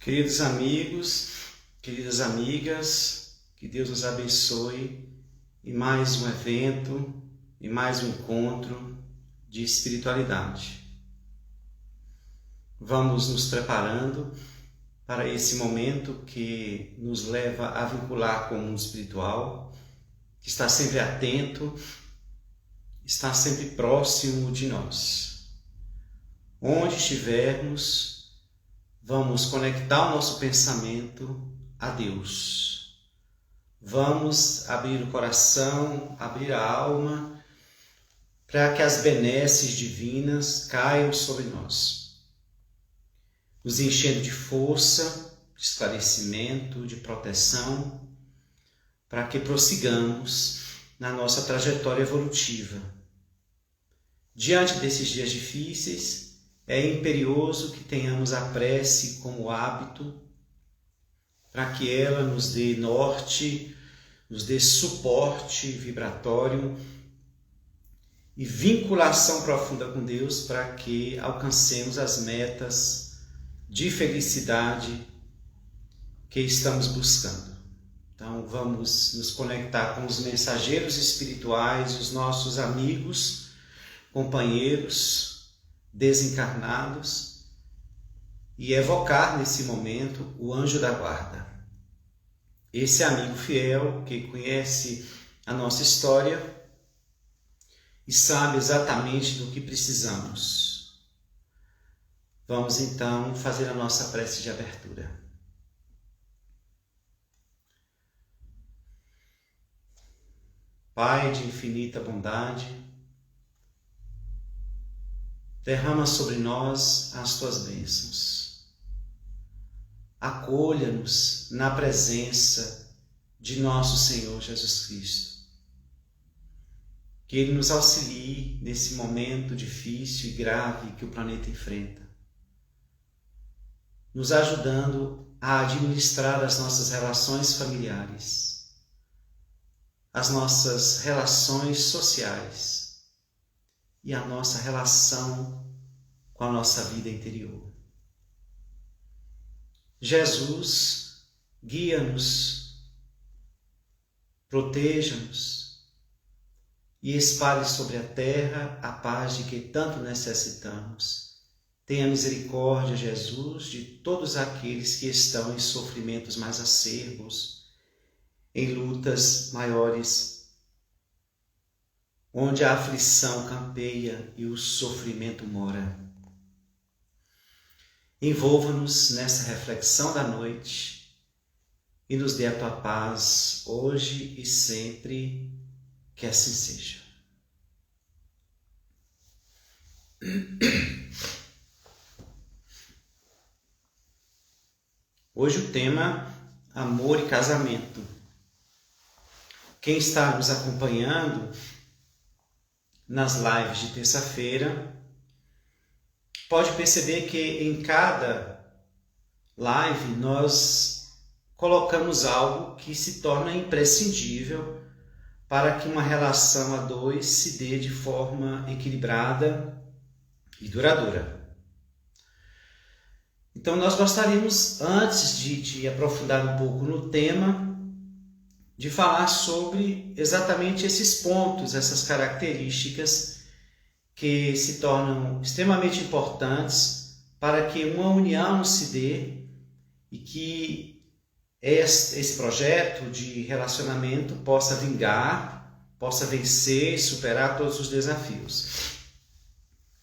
Queridos amigos, queridas amigas, que Deus nos abençoe em mais um evento, em mais um encontro de espiritualidade. Vamos nos preparando para esse momento que nos leva a vincular com o mundo espiritual, que está sempre atento, está sempre próximo de nós. Onde estivermos, vamos conectar o nosso pensamento a Deus. Vamos abrir o coração, abrir a alma, para que as benesses divinas caiam sobre nós, nos enchendo de força, de esclarecimento, de proteção, para que prossigamos na nossa trajetória evolutiva. Diante desses dias difíceis, é imperioso que tenhamos a prece como hábito, para que ela nos dê norte, nos dê suporte vibratório e vinculação profunda com Deus, para que alcancemos as metas de felicidade que estamos buscando. Então vamos nos conectar com os mensageiros espirituais, os nossos amigos, companheiros, desencarnados, e evocar nesse momento o anjo da guarda. Esse amigo fiel que conhece a nossa história e sabe exatamente do que precisamos. Vamos então fazer a nossa prece de abertura. Pai de infinita bondade, derrama sobre nós as tuas bênçãos. Acolha-nos na presença de nosso Senhor Jesus Cristo. Que Ele nos auxilie nesse momento difícil e grave que o planeta enfrenta, nos ajudando a administrar as nossas relações familiares, as nossas relações sociais, e a nossa relação com a nossa vida interior. Jesus, guia-nos, proteja-nos e espalhe sobre a terra a paz de que tanto necessitamos. Tenha misericórdia, Jesus, de todos aqueles que estão em sofrimentos mais acerbos, em lutas maiores, onde a aflição campeia e o sofrimento mora. Envolva-nos nessa reflexão da noite e nos dê a tua paz hoje e sempre, que assim seja. Hoje o tema amor e casamento. Quem está nos acompanhando nas lives de terça-feira, pode perceber que em cada live nós colocamos algo que se torna imprescindível para que uma relação a dois se dê de forma equilibrada e duradoura. Então nós gostaríamos, antes de aprofundar um pouco no tema, de falar sobre exatamente esses pontos, essas características que se tornam extremamente importantes para que uma união se dê e que esse projeto de relacionamento possa vingar, possa vencer e superar todos os desafios.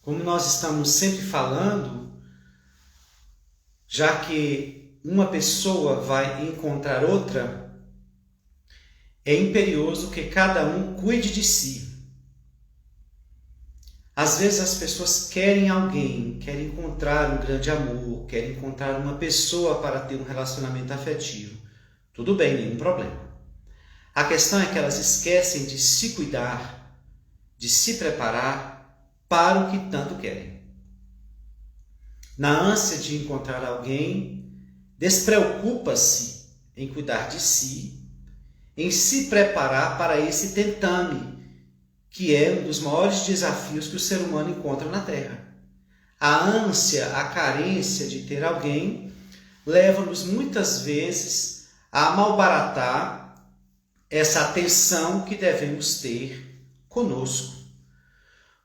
Como nós estamos sempre falando, já que uma pessoa vai encontrar outra, é imperioso que cada um cuide de si. Às vezes as pessoas querem alguém, querem encontrar um grande amor, querem encontrar uma pessoa para ter um relacionamento afetivo. Tudo bem, nenhum problema. A questão é que elas esquecem de se cuidar, de se preparar para o que tanto querem. Na ânsia de encontrar alguém, despreocupa-se em cuidar de si, em se preparar para esse tentame, que é um dos maiores desafios que o ser humano encontra na Terra. A ânsia, a carência de ter alguém leva-nos muitas vezes a malbaratar essa atenção que devemos ter conosco.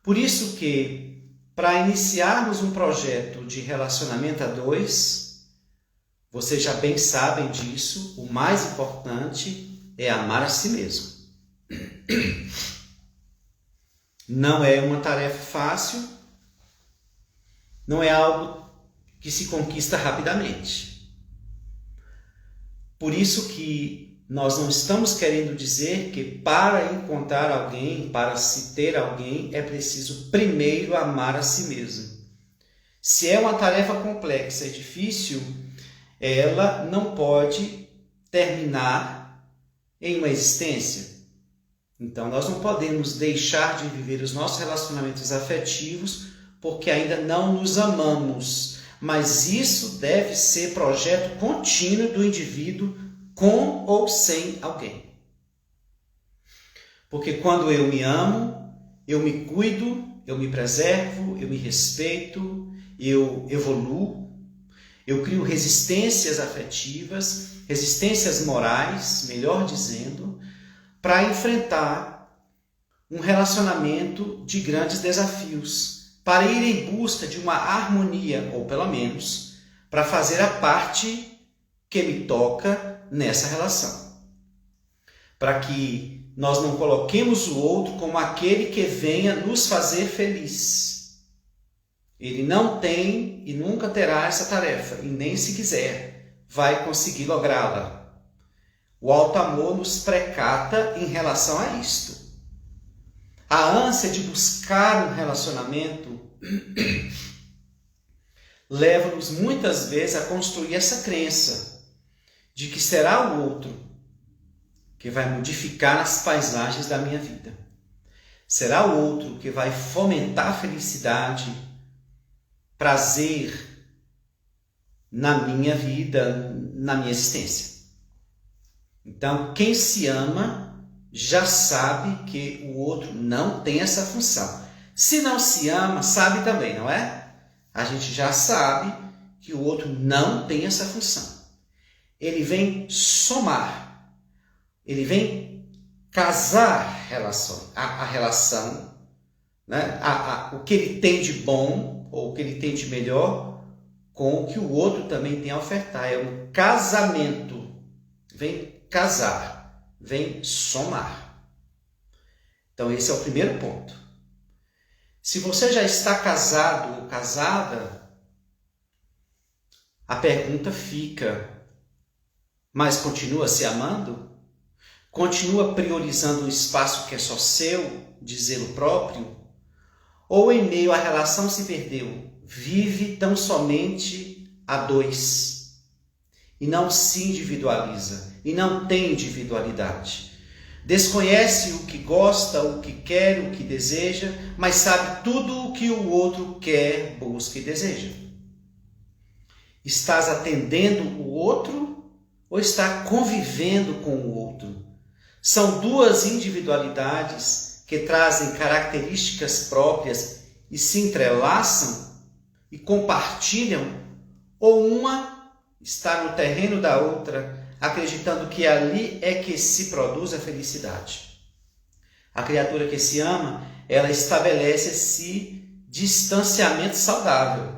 Por isso que, para iniciarmos um projeto de relacionamento a dois, vocês já bem sabem disso, o mais importante é amar a si mesmo. Não é uma tarefa fácil, não é algo que se conquista rapidamente. Por isso que nós não estamos querendo dizer que para encontrar alguém, para se ter alguém, é preciso primeiro amar a si mesmo. Se é uma tarefa complexa e difícil, ela não pode terminar em uma existência. Então, nós não podemos deixar de viver os nossos relacionamentos afetivos porque ainda não nos amamos. Mas isso deve ser projeto contínuo do indivíduo com ou sem alguém. Porque quando eu me amo, eu me cuido, eu me preservo, eu me respeito, eu evoluo, eu crio resistências afetivas, resistências morais, melhor dizendo, para enfrentar um relacionamento de grandes desafios, para ir em busca de uma harmonia, ou pelo menos, para fazer a parte que me toca nessa relação. Para que nós não coloquemos o outro como aquele que venha nos fazer feliz. Ele não tem e nunca terá essa tarefa, e nem se quiser, vai conseguir lográ-la. O alto amor nos precata em relação a isto. A ânsia de buscar um relacionamento leva-nos muitas vezes a construir essa crença de que será o outro que vai modificar as paisagens da minha vida. Será o outro que vai fomentar felicidade, prazer na minha vida, na minha existência. Então, quem se ama já sabe que o outro não tem essa função. Se não se ama, sabe também, não é? A gente já sabe que o outro não tem essa função. Ele vem somar, ele vem casar a relação, né? O que ele tem de bom ou o que ele tem de melhor com o que o outro também tem a ofertar. É um casamento. Vem casar, vem somar. Então esse é o primeiro ponto. Se você já está casado ou casada, a pergunta fica: mas continua se amando? Continua priorizando um espaço que é só seu, de zelo próprio? Ou em meio à relação se perdeu, vive tão somente a dois e não se individualiza e não tem individualidade? Desconhece o que gosta, o que quer, o que deseja, mas sabe tudo o que o outro quer, busca e deseja. Estás atendendo o outro ou está convivendo com o outro? São duas individualidades que trazem características próprias e se entrelaçam e compartilham, ou uma está no terreno da outra, acreditando que ali é que se produz a felicidade. A criatura que se ama, ela estabelece esse distanciamento saudável.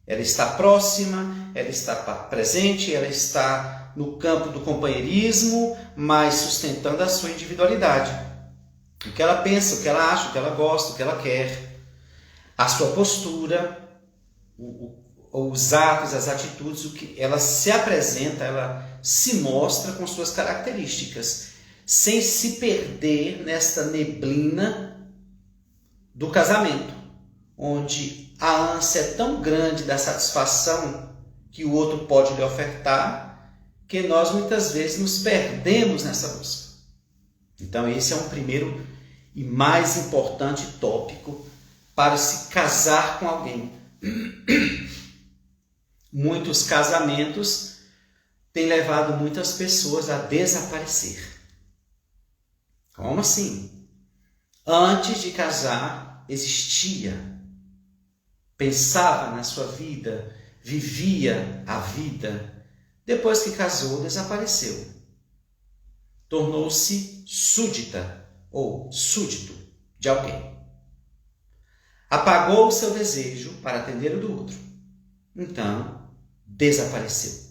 Ela está próxima, ela está presente, ela está no campo do companheirismo, mas sustentando a sua individualidade. O que ela pensa, o que ela acha, o que ela gosta, o que ela quer. A sua postura, os atos, as atitudes, o que ela se apresenta, ela se mostra com suas características, sem se perder nesta neblina do casamento, onde a ânsia é tão grande da satisfação que o outro pode lhe ofertar, que nós muitas vezes nos perdemos nessa busca. Então esse é um primeiro e mais importante tópico para se casar com alguém. Muitos casamentos têm levado muitas pessoas a desaparecer. Como assim? Antes de casar, existia, pensava na sua vida, vivia a vida, depois que casou, desapareceu. Tornou-se súdita ou súdito de alguém. Apagou o seu desejo para atender o do outro. Então, desapareceu.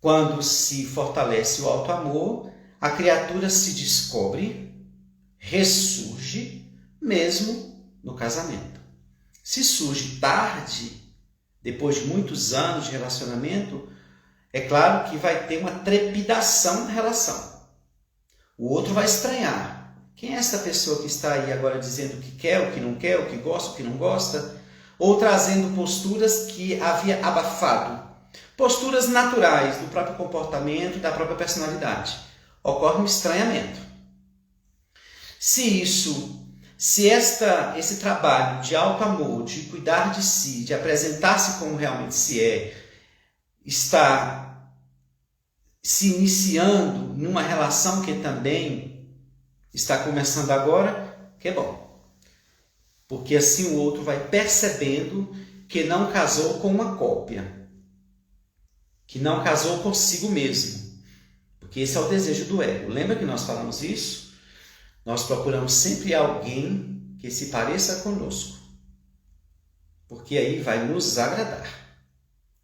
Quando se fortalece o alto amor, a criatura se descobre, ressurge, mesmo no casamento. Se surge tarde, depois de muitos anos de relacionamento, é claro que vai ter uma trepidação na relação. O outro vai estranhar. Quem é essa pessoa que está aí agora dizendo o que quer, o que não quer, o que gosta, o que não gosta? Ou trazendo posturas que havia abafado. Posturas naturais do próprio comportamento, da própria personalidade. Ocorre um estranhamento. Se esse trabalho de alto amor, de cuidar de si, de apresentar-se como realmente se é, está se iniciando numa relação que também está começando agora, que é bom. Porque assim o outro vai percebendo que não casou com uma cópia. Que não casou consigo mesmo. Porque esse é o desejo do ego. Lembra que nós falamos isso? Nós procuramos sempre alguém que se pareça conosco. Porque aí vai nos agradar.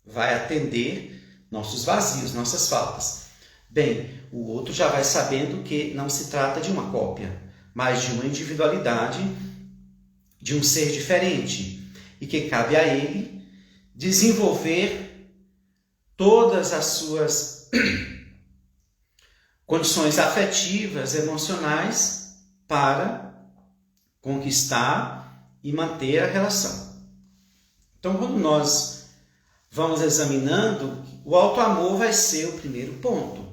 Vai atender nossos vazios, nossas faltas. Bem, o outro já vai sabendo que não se trata de uma cópia, mas de uma individualidade, de um ser diferente. E que cabe a ele desenvolver todas as suas condições afetivas, emocionais, para conquistar e manter a relação. Então, quando nós vamos examinando, o alto amor vai ser o primeiro ponto.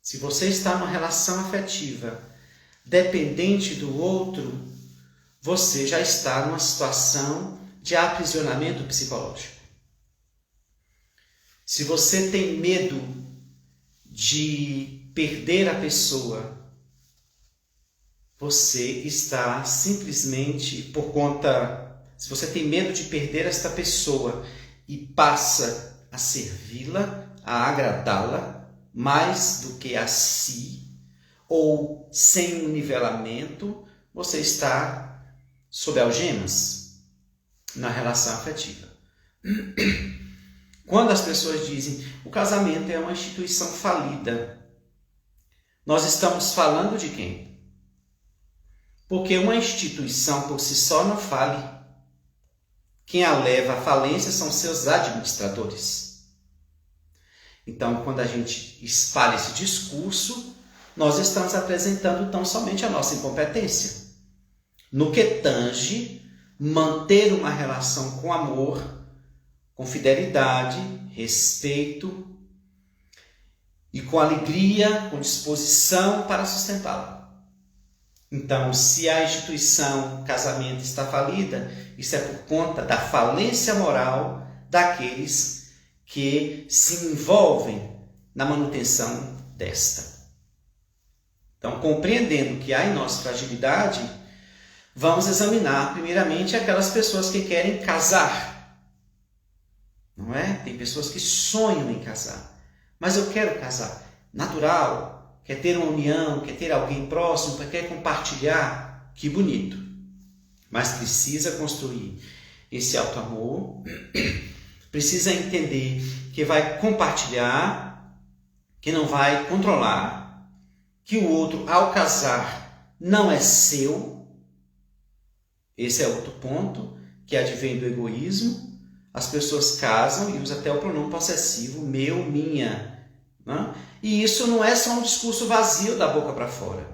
Se você está numa relação afetiva dependente do outro, você já está numa situação de aprisionamento psicológico. Se você tem medo de perder a pessoa, você está simplesmente por conta... Se você tem medo de perder esta pessoa e passa a servi-la, a agradá-la, mais do que a si, ou sem um nivelamento, você está sob algemas na relação afetiva. Quando as pessoas dizem o casamento é uma instituição falida, nós estamos falando de quem? Porque uma instituição por si só não fale. Quem a leva à falência são seus administradores. Então, quando a gente espalha esse discurso, nós estamos apresentando tão somente a nossa incompetência. No que tange manter uma relação com amor, com fidelidade, respeito e com alegria, com disposição para sustentá-la. Então, se a instituição casamento está falida, isso é por conta da falência moral daqueles que se envolvem na manutenção desta. Então, compreendendo que há em nós fragilidade, vamos examinar primeiramente aquelas pessoas que querem casar. Não é? Tem pessoas que sonham em casar. Mas eu quero casar. Natural. Quer ter uma união, quer ter alguém próximo, quer compartilhar. Que bonito. Mas precisa construir esse alto amor. Precisa entender que vai compartilhar, que não vai controlar, que o outro, ao casar, não é seu. Esse é outro ponto que advém do egoísmo. As pessoas casam e usam até o pronome possessivo, meu, minha. Né? E isso não é só um discurso vazio da boca para fora.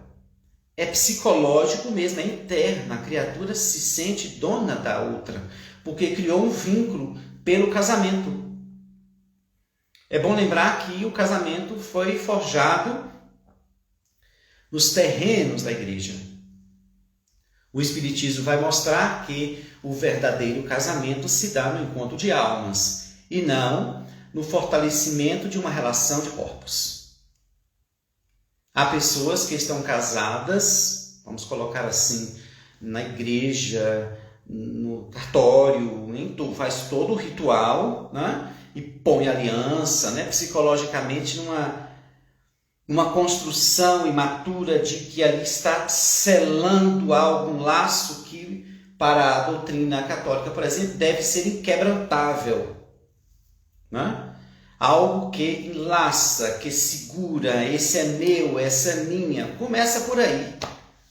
É psicológico mesmo, é interno. A criatura se sente dona da outra, porque criou um vínculo pelo casamento. É bom lembrar que o casamento foi forjado nos terrenos da igreja. O Espiritismo vai mostrar que o verdadeiro casamento se dá no encontro de almas e não no fortalecimento de uma relação de corpos. Há pessoas que estão casadas, vamos colocar assim, na igreja, no cartório, faz todo o ritual, né? E põe aliança, né? Psicologicamente numa construção imatura de que ali está selando algo, um laço que para a doutrina católica, por exemplo, deve ser inquebrantável, né? Algo que enlaça, que segura, esse é meu, essa é minha. Começa por aí,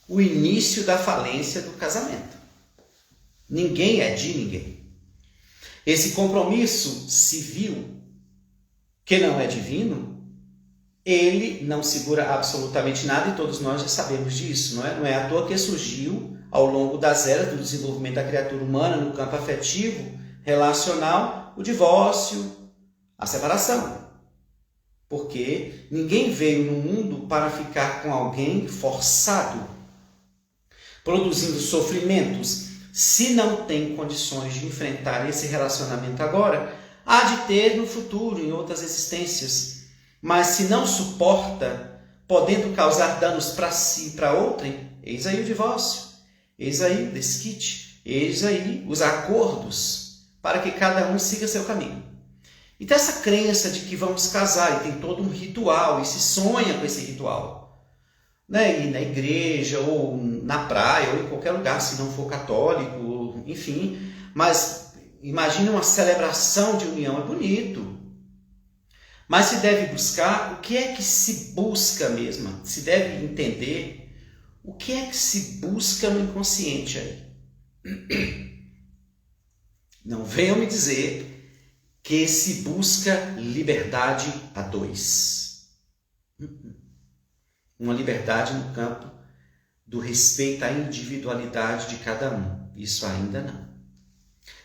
o início da falência do casamento. Ninguém é de ninguém. Esse compromisso civil, que não é divino, ele não segura absolutamente nada e todos nós já sabemos disso, não é? Não é à toa que surgiu ao longo das eras do desenvolvimento da criatura humana no campo afetivo, relacional, o divórcio, a separação. Porque ninguém veio no mundo para ficar com alguém forçado, produzindo sofrimentos. Se não tem condições de enfrentar esse relacionamento agora, há de ter no futuro, em outras existências. Mas se não suporta, podendo causar danos para si e para outrem, eis aí o divórcio, eis aí o desquite, eis aí os acordos para que cada um siga seu caminho. Então essa crença de que vamos casar e tem todo um ritual e se sonha com esse ritual, né? E na igreja ou na praia ou em qualquer lugar, se não for católico, enfim, mas imagine uma celebração de união, é bonito. Mas se deve buscar, o que é que se busca mesmo? Se deve entender o que é que se busca no inconsciente aí. Não venham me dizer que se busca liberdade a dois. Uma liberdade no campo do respeito à individualidade de cada um. Isso ainda não.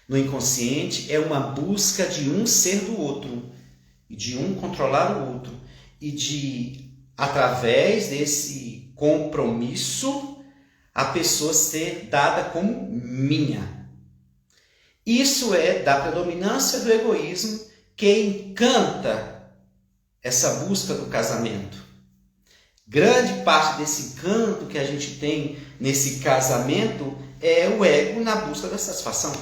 No inconsciente é uma busca de um ser do outro, e de um controlar o outro, e de, através desse compromisso, a pessoa ser dada como minha. Isso é da predominância do egoísmo que encanta essa busca do casamento. Grande parte desse encanto que a gente tem nesse casamento é o ego na busca da satisfação.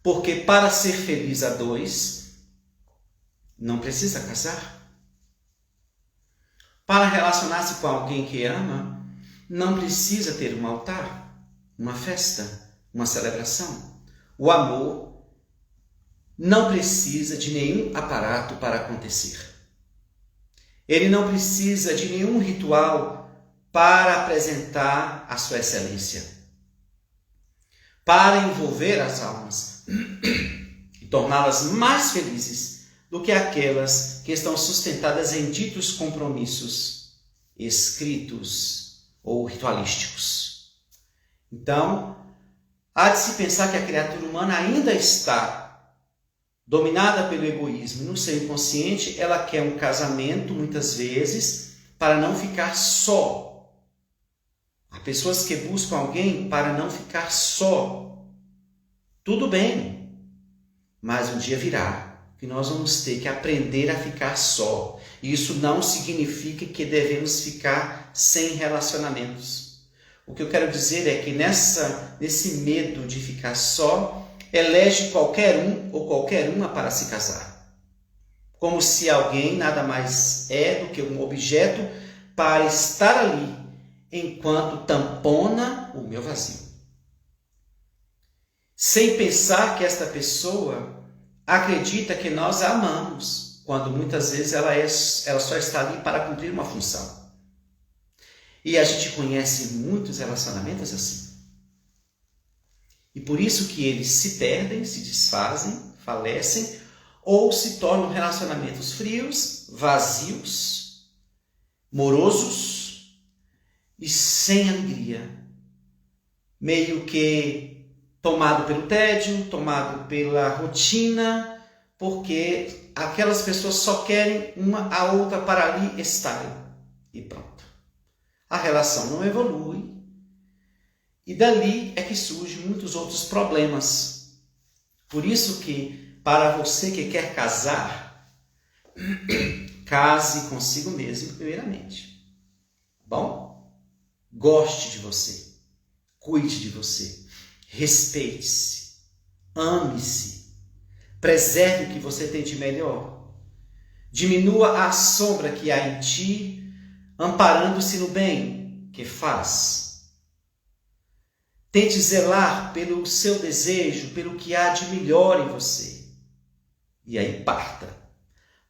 Porque para ser feliz a dois, não precisa casar. Para relacionar-se com alguém que ama, não precisa ter um altar, uma festa, uma celebração. O amor não precisa de nenhum aparato para acontecer. Ele não precisa de nenhum ritual para apresentar a sua excelência, para envolver as almas e torná-las mais felizes do que aquelas que estão sustentadas em ditos compromissos escritos ou ritualísticos. Então, há de se pensar que a criatura humana ainda está dominada pelo egoísmo. No seu inconsciente, ela quer um casamento, muitas vezes, para não ficar só. Há pessoas que buscam alguém para não ficar só. Tudo bem, mas um dia virá que nós vamos ter que aprender a ficar só. Isso não significa que devemos ficar sem relacionamentos. O que eu quero dizer é que nesse medo de ficar só, elege qualquer um ou qualquer uma para se casar. Como se alguém nada mais é do que um objeto para estar ali enquanto tampona o meu vazio. Sem pensar que esta pessoa acredita que nós a amamos, quando muitas vezes ela só está ali para cumprir uma função. E a gente conhece muitos relacionamentos assim. E por isso que eles se perdem, se desfazem, falecem, ou se tornam relacionamentos frios, vazios, morosos e sem alegria. Meio que tomado pelo tédio, tomado pela rotina, porque aquelas pessoas só querem uma a outra para ali estarem. E pronto. A relação não evolui. E dali é que surgem muitos outros problemas. Por isso que, para você que quer casar, case consigo mesmo primeiramente. Bom? Goste de você. Cuide de você, respeite-se, ame-se, preserve o que você tem de melhor. Diminua a sombra que há em ti, amparando-se no bem que faz. Tente zelar pelo seu desejo, pelo que há de melhor em você. E aí parta.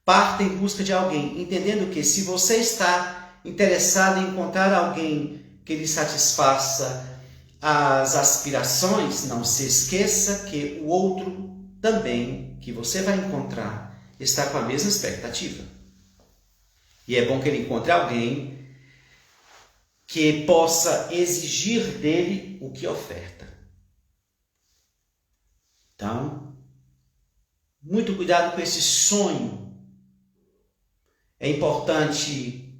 Parta em busca de alguém, entendendo que se você está interessado em encontrar alguém que lhe satisfaça as aspirações, não se esqueça que o outro também, que você vai encontrar, está com a mesma expectativa. E é bom que ele encontre alguém que possa exigir dele o que oferta. Então, muito cuidado com esse sonho. É importante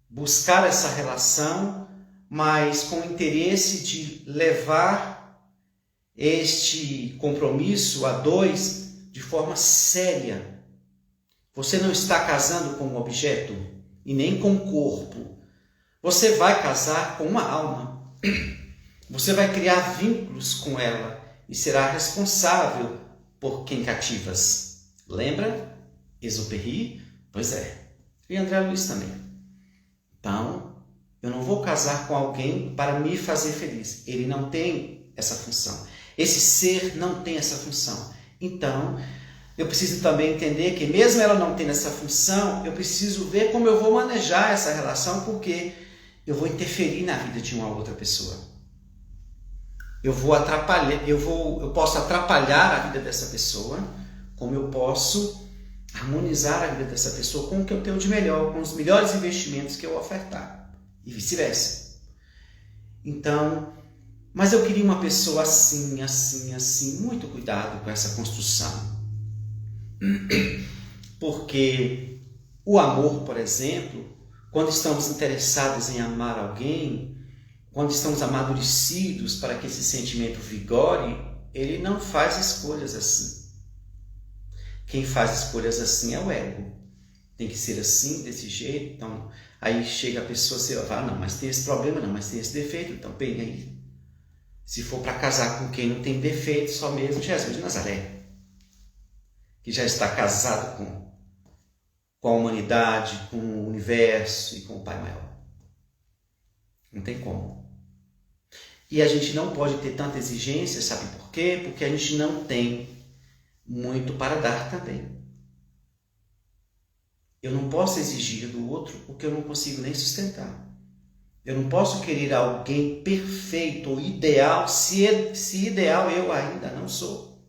buscar essa relação, mas com o interesse de levar este compromisso a dois de forma séria. Você não está casando com um objeto e nem com um corpo. Você vai casar com uma alma. Você vai criar vínculos com ela e será responsável por quem cativas. Lembra? Exupéry? Pois é. E André Luiz também. Então, eu não vou casar com alguém para me fazer feliz. Ele não tem essa função. Esse ser não tem essa função. Então, eu preciso também entender que mesmo ela não tendo essa função, eu preciso ver como eu vou manejar essa relação, porque eu vou interferir na vida de uma outra pessoa. Eu posso atrapalhar a vida dessa pessoa, como eu posso harmonizar a vida dessa pessoa com o que eu tenho de melhor, com os melhores investimentos que eu ofertar. E vice-versa. Então, mas eu queria uma pessoa assim, assim, assim. Muito cuidado com essa construção. Porque o amor, por exemplo, quando estamos interessados em amar alguém, quando estamos amadurecidos para que esse sentimento vigore, ele não faz escolhas assim. Quem faz escolhas assim é o ego. Tem que ser assim, desse jeito. Então, aí chega a pessoa e fala, não, mas tem esse problema, não, mas tem esse defeito. Então, bem, aí, se for para casar com quem não tem defeito, só mesmo Jesus de Nazaré, que já está casado com a humanidade, com o universo e com o Pai Maior. Não tem como. E a gente não pode ter tanta exigência, sabe por quê? Porque a gente não tem muito para dar também. Eu não posso exigir do outro o que eu não consigo nem sustentar. Eu não posso querer alguém perfeito ou ideal, se ideal eu ainda não sou.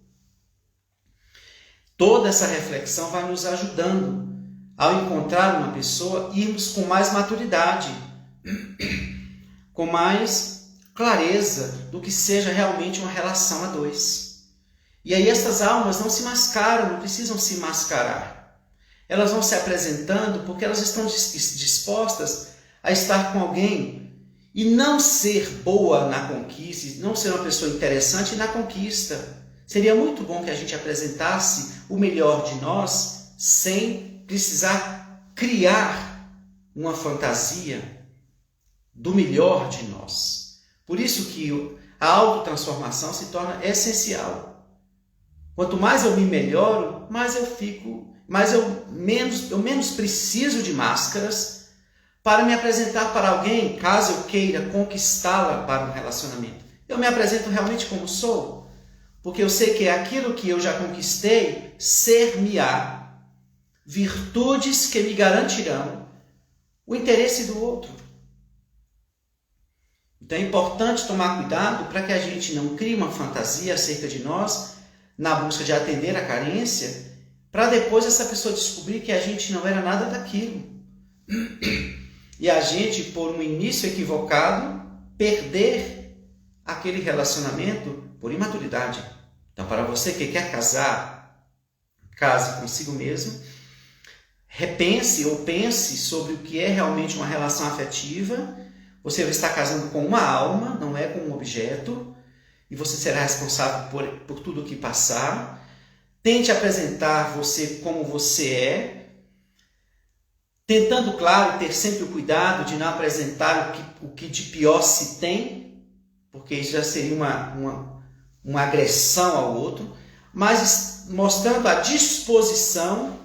Toda essa reflexão vai nos ajudando, ao encontrar uma pessoa, irmos com mais maturidade, com mais clareza do que seja realmente uma relação a dois. E aí essas almas não se mascaram, não precisam se mascarar. Elas vão se apresentando porque elas estão dispostas a estar com alguém e não ser boa na conquista, não ser uma pessoa interessante na conquista. Seria muito bom que a gente apresentasse o melhor de nós sem precisar criar uma fantasia do melhor de nós. Por isso que a autotransformação se torna essencial. Quanto mais eu me melhoro, mais eu fico... Mas eu menos preciso de máscaras para me apresentar para alguém, caso eu queira conquistá-la para um relacionamento. Eu me apresento realmente como sou, porque eu sei que é aquilo que eu já conquistei, ser-me-á, virtudes que me garantirão o interesse do outro. Então é importante tomar cuidado para que a gente não crie uma fantasia acerca de nós, na busca de atender a carência, para depois essa pessoa descobrir que a gente não era nada daquilo. E a gente, por um início equivocado, perder aquele relacionamento por imaturidade. Então, para você que quer casar, case consigo mesmo, repense ou pense sobre o que é realmente uma relação afetiva. Você vai estar casando com uma alma, não é com um objeto, e você será responsável por tudo o que passar. Tente apresentar você como você é, tentando, claro, ter sempre o cuidado de não apresentar o que de pior se tem, porque isso já seria uma agressão ao outro, mas mostrando a disposição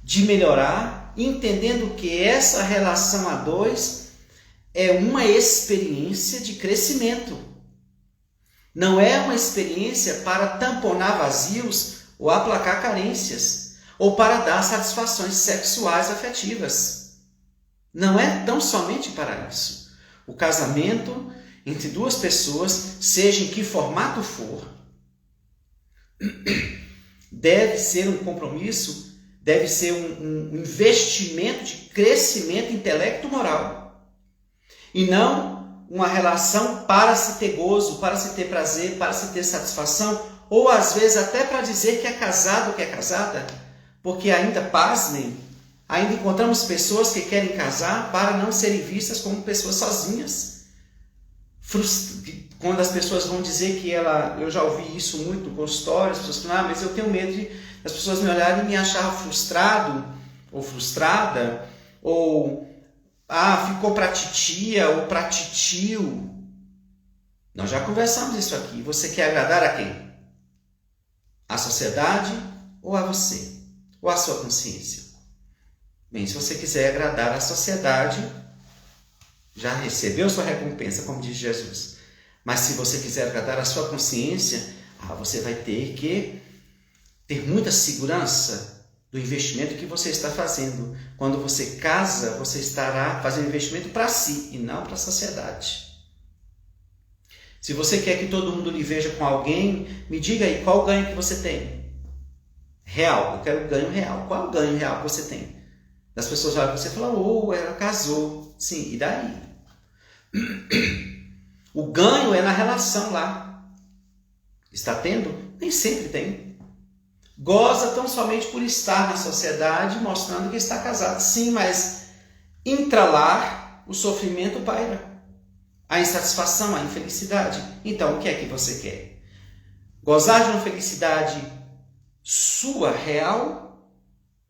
de melhorar, entendendo que essa relação a dois é uma experiência de crescimento. Não é uma experiência para tamponar vazios ou aplacar carências, ou para dar satisfações sexuais afetivas. Não é tão somente para isso. O casamento entre duas pessoas, seja em que formato for, deve ser um compromisso, deve ser um investimento de crescimento intelecto-moral. E não uma relação para se ter gozo, para se ter prazer, para se ter satisfação, ou às vezes até para dizer que é casado ou que é casada, porque ainda, pasmem, ainda encontramos pessoas que querem casar para não serem vistas como pessoas sozinhas. Quando as pessoas vão dizer que eu já ouvi isso muito no consultório, as pessoas falam, mas eu tenho medo de as pessoas me olharem e me achar frustrado ou frustrada, ou ficou para titia ou para titio. Nós já conversamos isso aqui. Você quer agradar a quem? A sociedade ou a você? Ou a sua consciência? Bem, se você quiser agradar a sociedade, já recebeu sua recompensa, como diz Jesus. Mas se você quiser agradar a sua consciência, você vai ter que ter muita segurança do investimento que você está fazendo. Quando você casa, você estará fazendo investimento para si e não para a sociedade. Se você quer que todo mundo lhe veja com alguém, me diga aí qual o ganho que você tem. Real, eu quero ganho real. Qual é o ganho real que você tem? As pessoas olham para você e falam, ela casou. Sim, e daí? O ganho é na relação lá. Está tendo? Nem sempre tem. Goza tão somente por estar na sociedade mostrando que está casado. Sim, mas intralar o sofrimento paira. A insatisfação, a infelicidade. Então, o que é que você quer? Gozar de uma felicidade sua, real,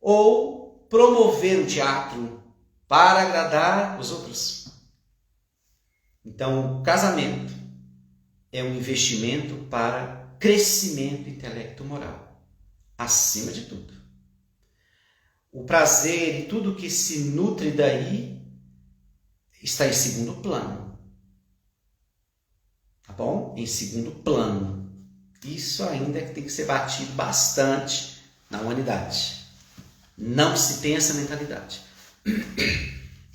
ou promover o teatro para agradar os outros? Então, o casamento é um investimento para crescimento intelecto-moral, acima de tudo. O prazer e tudo que se nutre daí está em segundo plano. Tá bom? Em segundo plano. Isso ainda tem que ser batido bastante na humanidade. Não se tem essa mentalidade.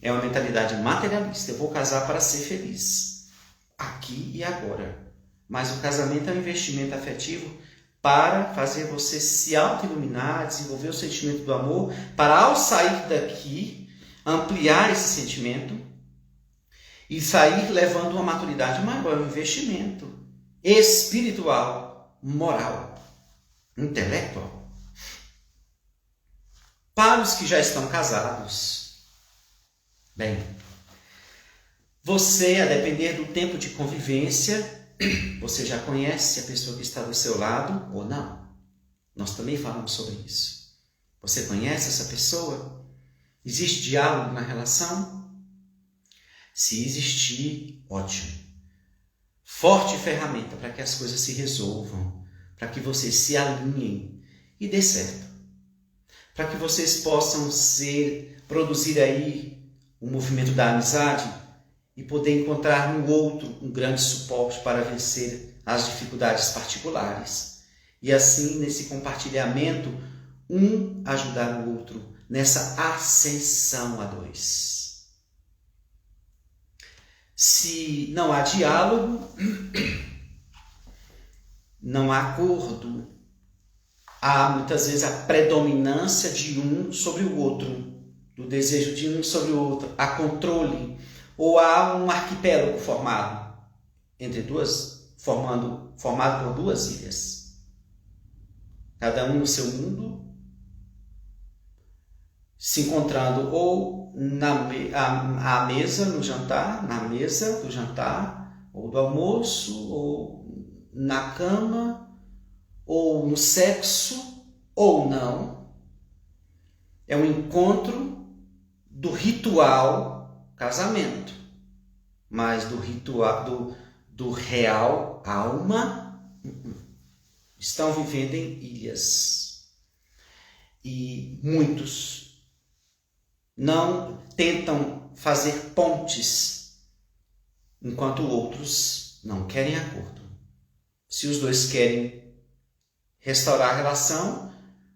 É uma mentalidade materialista. Eu vou casar para ser feliz. Aqui e agora. Mas o casamento é um investimento afetivo para fazer você se auto-iluminar, desenvolver o sentimento do amor, para ao sair daqui, ampliar esse sentimento e sair levando uma maturidade maior, um investimento espiritual, moral, intelectual. Para os que já estão casados, bem, você, a depender do tempo de convivência, você já conhece a pessoa que está do seu lado ou não? Nós também falamos sobre isso. Você conhece essa pessoa? Existe diálogo na relação? Se existir, ótimo. Forte ferramenta para que as coisas se resolvam, para que vocês se alinhem e dê certo. Para que vocês possam produzir aí o movimento da amizade e poder encontrar no outro um grande suporte para vencer as dificuldades particulares. E assim, nesse compartilhamento, um ajudar o outro nessa ascensão a dois. Se não há diálogo, não há acordo, há muitas vezes a predominância de um sobre o outro, do desejo de um sobre o outro, há controle, ou há um arquipélago formado entre formado por duas ilhas, cada um no seu mundo, se encontrando ou à mesa no jantar, na mesa do jantar, ou do almoço, ou na cama, ou no sexo, ou não. É um encontro do ritual casamento, mas do ritual do real alma, estão vivendo em ilhas. E muitos não tentam fazer pontes, enquanto outros não querem acordo. Se os dois querem restaurar a relação,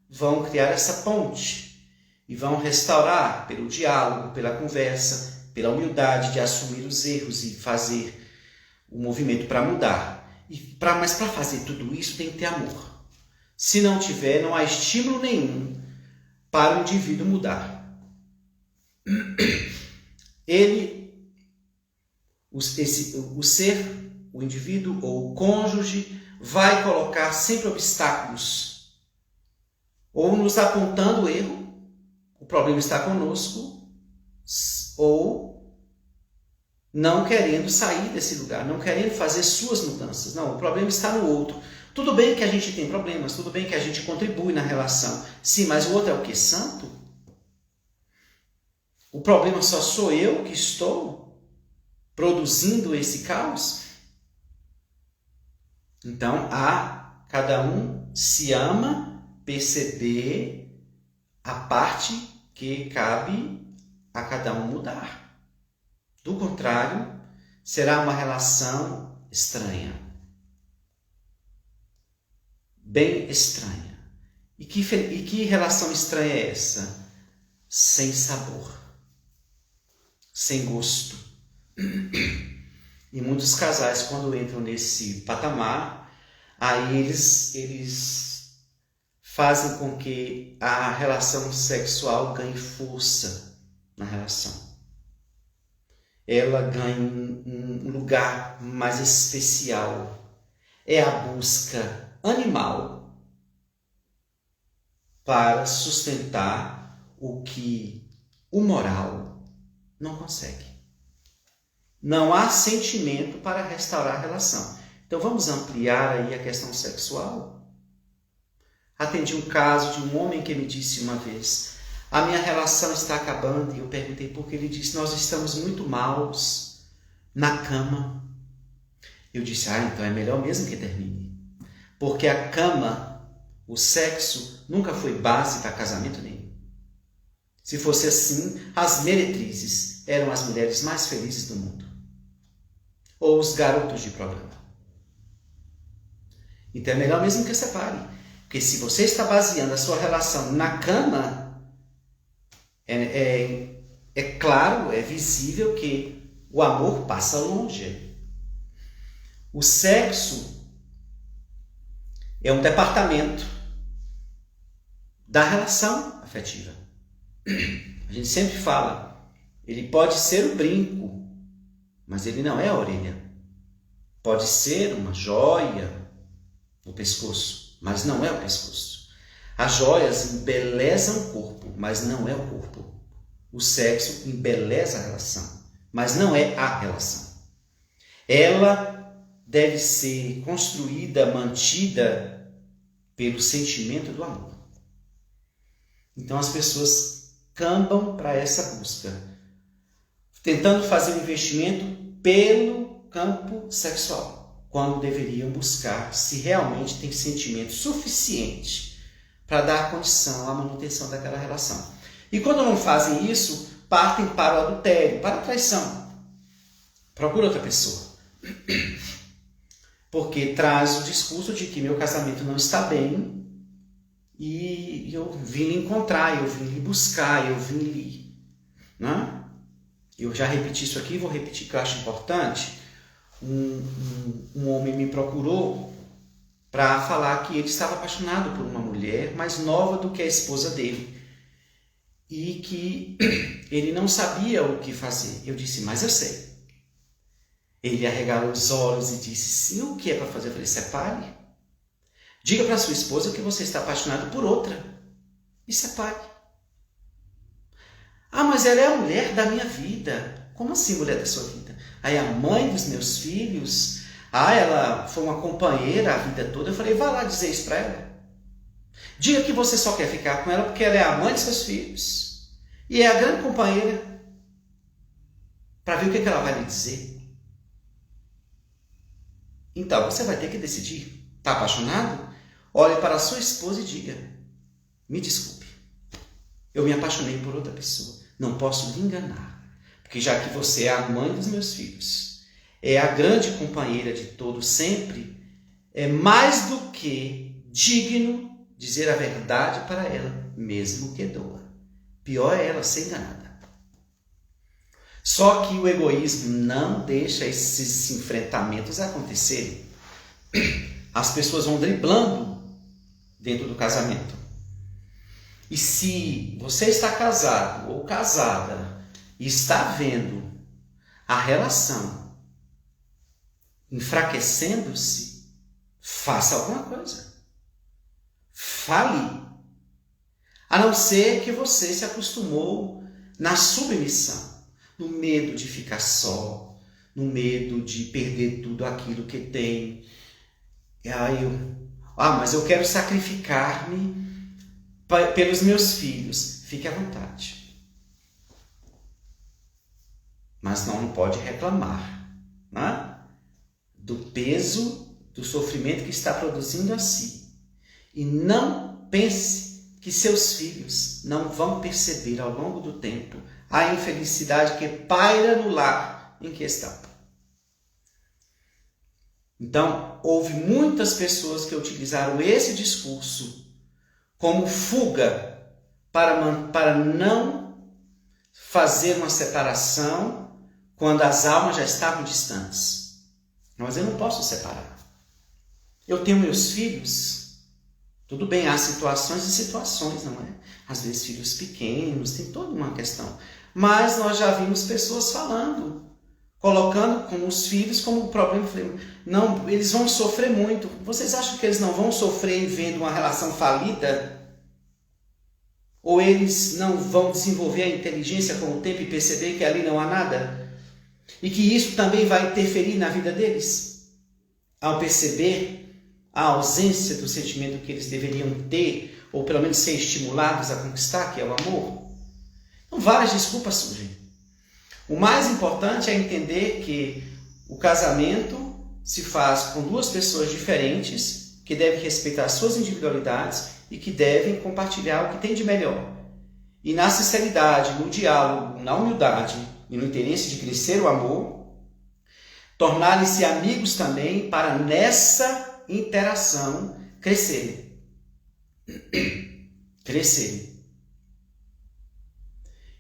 vão criar essa ponte e vão restaurar pelo diálogo, pela conversa, pela humildade de assumir os erros e fazer o movimento para mudar. Mas para fazer tudo isso tem que ter amor. Se não tiver, não há estímulo nenhum para o indivíduo mudar. O indivíduo ou o cônjuge vai colocar sempre obstáculos, ou nos apontando o erro, o problema está conosco, ou não querendo sair desse lugar, não querendo fazer suas mudanças. Não, o problema está no outro. Tudo bem que a gente tem problemas, tudo bem que a gente contribui na relação. Sim, mas o outro é o quê? Santo? O problema só sou eu que estou produzindo esse caos? Então, cada um se ama perceber a parte que cabe a cada um mudar. Do contrário, será uma relação estranha. Bem estranha. E que relação estranha é essa? Sem sabor. Sem gosto. E muitos casais, quando entram nesse patamar, aí eles fazem com que a relação sexual ganhe força na relação. Ela ganha um lugar mais especial. É a busca animal para sustentar o que o moral não consegue. Não há sentimento para restaurar a relação. Então vamos ampliar aí a questão sexual? Atendi um caso de um homem que me disse uma vez: a minha relação está acabando. E eu perguntei por que. Ele disse: nós estamos muito maus na cama. Eu disse: então é melhor mesmo que termine. Porque a cama, o sexo, nunca foi base para casamento nenhum. Se fosse assim, as meretrizes eram as mulheres mais felizes do mundo. Ou os garotos de programa. Então é melhor mesmo que separe. Porque se você está baseando a sua relação na cama, é claro, é visível que o amor passa longe. O sexo é um departamento da relação afetiva. A gente sempre fala, ele pode ser o brinco, mas ele não é a orelha. Pode ser uma joia no pescoço, mas não é o pescoço. As joias embelezam o corpo, mas não é o corpo. O sexo embeleza a relação, mas não é a relação. Ela deve ser construída, mantida pelo sentimento do amor. Então as pessoas cambam para essa busca, tentando fazer um investimento pelo campo sexual, quando deveriam buscar se realmente tem sentimento suficiente para dar condição à manutenção daquela relação. E quando não fazem isso, partem para o adultério, para a traição. Procura outra pessoa. Porque traz o discurso de que meu casamento não está bem e eu vim lhe encontrar, eu vim lhe buscar, eu vim lhe... Não? Eu já repeti isso aqui, vou repetir que eu acho importante. Um homem me procurou para falar que ele estava apaixonado por uma mulher mais nova do que a esposa dele e que ele não sabia o que fazer. Eu disse: mas eu sei. Ele arregalou os olhos e disse: sim, o que é para fazer? Eu falei: separe. Diga para sua esposa que você está apaixonado por outra e separe. Ah, mas ela é a mulher da minha vida. Como assim, mulher da sua vida? Aí a mãe dos meus filhos. Ela foi uma companheira a vida toda. Eu falei: vá lá dizer isso para ela. Diga que você só quer ficar com ela porque ela é a mãe de seus filhos e é a grande companheira, para ver o que ela vai lhe dizer. Então você vai ter que decidir. Está apaixonado? Olhe para a sua esposa e diga: me desculpe, eu me apaixonei por outra pessoa. Não posso lhe enganar, porque já que você é a mãe dos meus filhos, é a grande companheira de todos sempre, é mais do que digno dizer a verdade para ela, mesmo que doa. Pior é ela ser enganada. Só que o egoísmo não deixa esses enfrentamentos acontecerem. As pessoas vão driblando dentro do casamento. E se você está casado ou casada e está vendo a relação enfraquecendo-se, faça alguma coisa. Fale. A não ser que você se acostumou na submissão, no medo de ficar só, no medo de perder tudo aquilo que tem. Mas eu quero sacrificar-me pelos meus filhos. Fique à vontade. Mas não pode reclamar, né? Do peso do sofrimento que está produzindo a si. E não pense que seus filhos não vão perceber ao longo do tempo a infelicidade que paira no lar em que estão. Então, houve muitas pessoas que utilizaram esse discurso como fuga para não fazer uma separação quando as almas já estavam distantes. Mas eu não posso separar. Eu tenho meus filhos. Tudo bem, há situações e situações, não é? Às vezes filhos pequenos, tem toda uma questão. Mas nós já vimos pessoas falando, colocando com os filhos como problema. Não, eles vão sofrer muito. Vocês acham que eles não vão sofrer vendo uma relação falida? Ou eles não vão desenvolver a inteligência com o tempo e perceber que ali não há nada? E que isso também vai interferir na vida deles? Ao perceber a ausência do sentimento que eles deveriam ter, ou pelo menos ser estimulados a conquistar, que é o amor. Então, várias desculpas surgem. O mais importante é entender que o casamento se faz com duas pessoas diferentes, que devem respeitar suas individualidades e que devem compartilhar o que tem de melhor. E na sinceridade, no diálogo, na humildade e no interesse de crescer o amor, tornarem-se amigos também para nessa interação crescerem.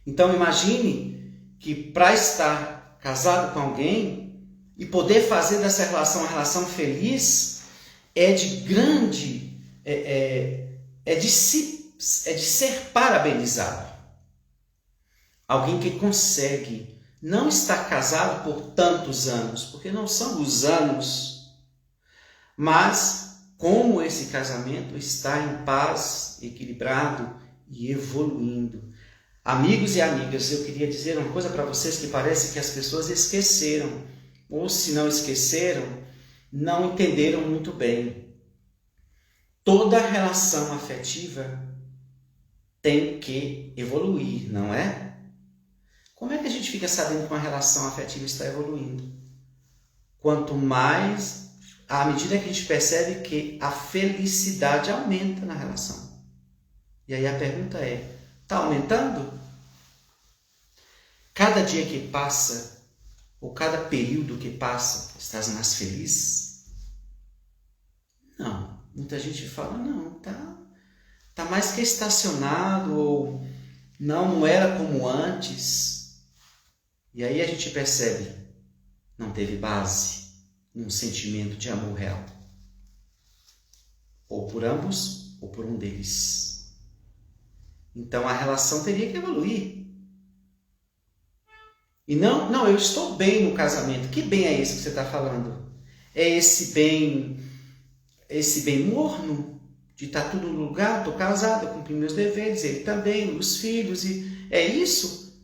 Então imagine que para estar casado com alguém e poder fazer dessa relação uma relação feliz é de ser parabenizado. Alguém que consegue não estar casado por tantos anos, porque não são os anos, mas como esse casamento está em paz, equilibrado e evoluindo. Amigos e amigas, eu queria dizer uma coisa para vocês que parece que as pessoas esqueceram, ou se não esqueceram, não entenderam muito bem. Toda relação afetiva tem que evoluir, não é? Como é que a gente fica sabendo que uma relação afetiva está evoluindo? Quanto mais, à medida que a gente percebe que a felicidade aumenta na relação. E aí a pergunta é, está aumentando? Cada dia que passa, ou cada período que passa, estás mais feliz? Não. Muita gente fala, não, tá mais que estacionado, ou não era como antes. E aí a gente percebe, não teve base, um sentimento de amor real. Ou por ambos, ou por um deles. Então a relação teria que evoluir. E não, eu estou bem no casamento. Que bem é esse que você está falando? É esse bem morno, de estar tudo no lugar, estou casado, cumpri meus deveres, ele também, os filhos, e é isso?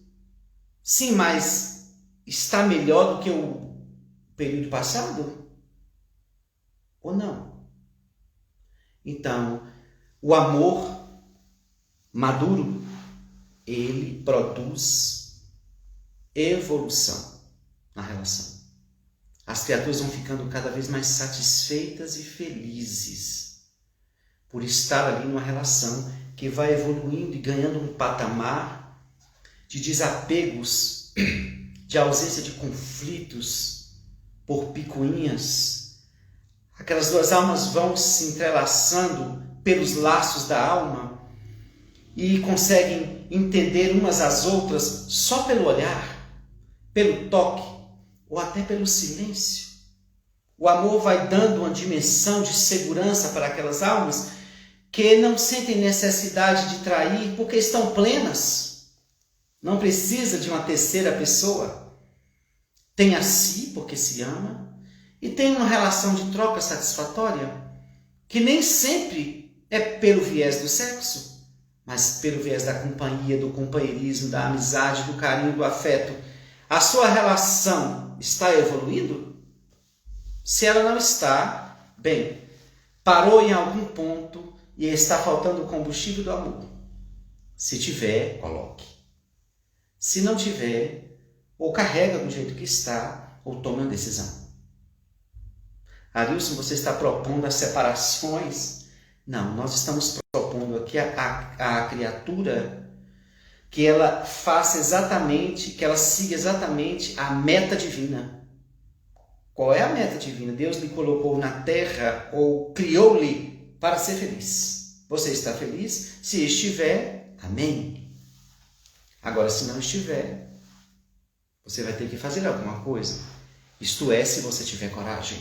Sim, mas está melhor do que o período passado? Ou não? Então, o amor maduro, ele produz evolução na relação. as criaturas vão ficando cada vez mais satisfeitas e felizes por estar ali numa relação que vai evoluindo e ganhando um patamar de desapegos, de ausência de conflitos por picuinhas. Aquelas duas almas vão se entrelaçando pelos laços da alma e conseguem entender umas às outras só pelo olhar, pelo toque ou até pelo silêncio. O amor vai dando uma dimensão de segurança para aquelas almas que não sentem necessidade de trair porque estão plenas. Não precisa de uma terceira pessoa. Tem a si porque se ama e tem uma relação de troca satisfatória que nem sempre é pelo viés do sexo, mas pelo viés da companhia, do companheirismo, da amizade, do carinho, do afeto. A sua relação está evoluindo? Se ela não está, bem, parou em algum ponto e está faltando o combustível do amor. Se tiver, coloque. Se não tiver, ou carrega do jeito que está, ou tome uma decisão. Arilson, você está propondo as separações? Não, nós estamos propondo aqui a criatura que ela faça exatamente, que ela siga exatamente a meta divina. Qual é a meta divina? Deus lhe colocou na terra ou criou-lhe para ser feliz. Você está feliz? Se estiver, amém. Agora, se não estiver, você vai ter que fazer alguma coisa. Isto é, se você tiver coragem.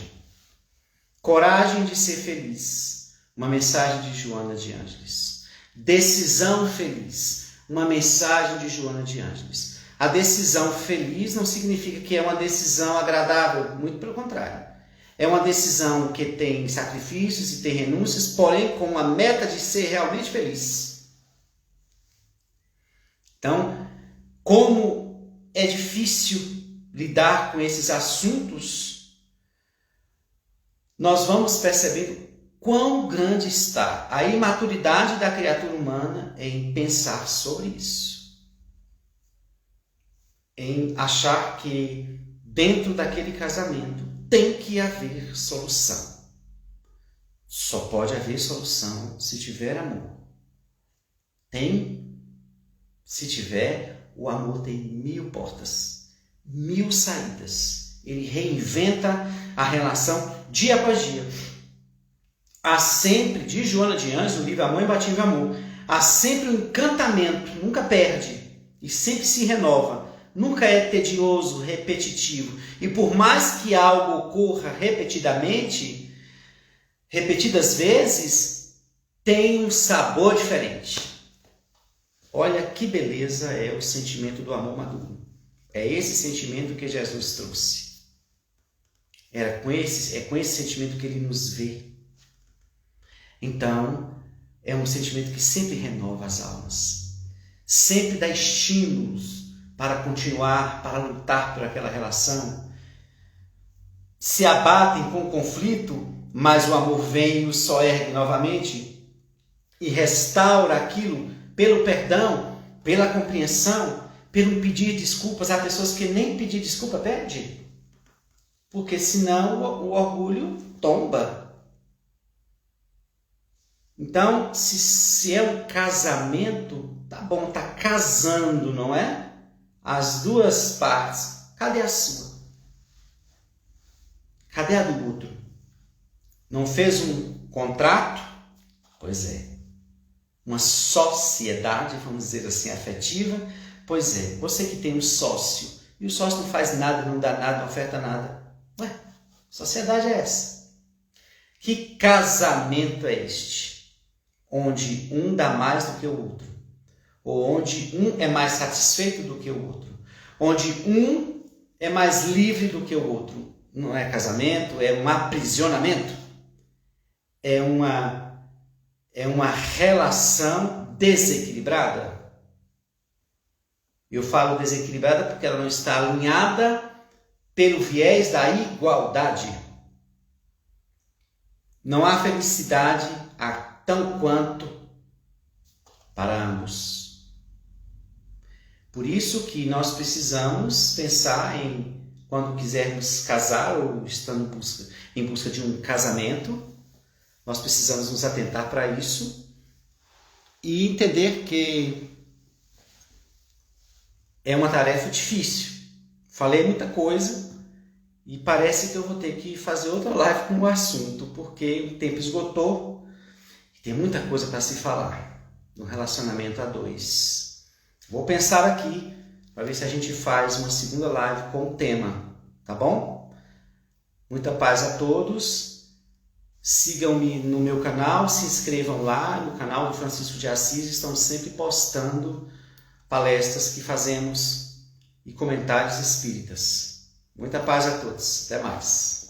Coragem de ser feliz. Uma mensagem de Joana de Ângeles. Decisão feliz. Uma mensagem de Joana de Ângeles. A decisão feliz não significa que é uma decisão agradável, muito pelo contrário. É uma decisão que tem sacrifícios e tem renúncias, porém com a meta de ser realmente feliz. Então, como é difícil lidar com esses assuntos, nós vamos percebendo quão grande está a imaturidade da criatura humana em pensar sobre isso. Em achar que dentro daquele casamento tem que haver solução. Só pode haver solução se tiver amor. Se tiver, o amor tem 1000 portas, 1000 saídas. Ele reinventa a relação dia após dia. Há sempre, diz Joana de Ângeles, no livro Amor Imbatível de Amor, há sempre um encantamento, nunca perde e sempre se renova. Nunca é tedioso, repetitivo. E por mais que algo ocorra repetidamente, repetidas vezes, tem um sabor diferente. Olha que beleza é o sentimento do amor maduro. É esse sentimento que Jesus trouxe. É com esse sentimento que ele nos vê. Então, é um sentimento que sempre renova as almas. Sempre dá estímulos para continuar, para lutar por aquela relação. Se abatem com o conflito, mas o amor vem e o só ergue novamente e restaura aquilo pelo perdão, pela compreensão, pelo pedir desculpas. Há pessoas que nem pedir desculpa pede, porque senão o orgulho tomba. Então, se é um casamento, tá bom, tá casando, não é? As duas partes. Cadê a sua? Cadê a do outro? Não fez um contrato? Pois é. Uma sociedade, vamos dizer assim, afetiva? Pois é. Você que tem um sócio, e o sócio não faz nada, não dá nada, não oferta nada. Ué, sociedade é essa? Que casamento é este? Onde um dá mais do que o outro. Ou onde um é mais satisfeito do que o outro. Onde um é mais livre do que o outro. Não é casamento, é um aprisionamento. É uma relação desequilibrada. Eu falo desequilibrada porque ela não está alinhada pelo viés da igualdade. Não há felicidade tão quanto para ambos. Por isso que nós precisamos pensar em quando quisermos casar ou estando em busca de um casamento. Nós precisamos nos atentar para isso e entender que é uma tarefa difícil. Falei muita coisa e parece que eu vou ter que fazer outra live com o assunto, porque o tempo esgotou e tem muita coisa para se falar no relacionamento a dois. Vou pensar aqui para ver se a gente faz uma segunda live com o tema, tá bom? Muita paz a todos. Sigam-me no meu canal, se inscrevam lá no canal do Francisco de Assis, estão sempre postando palestras que fazemos e comentários espíritas. Muita paz a todos, até mais.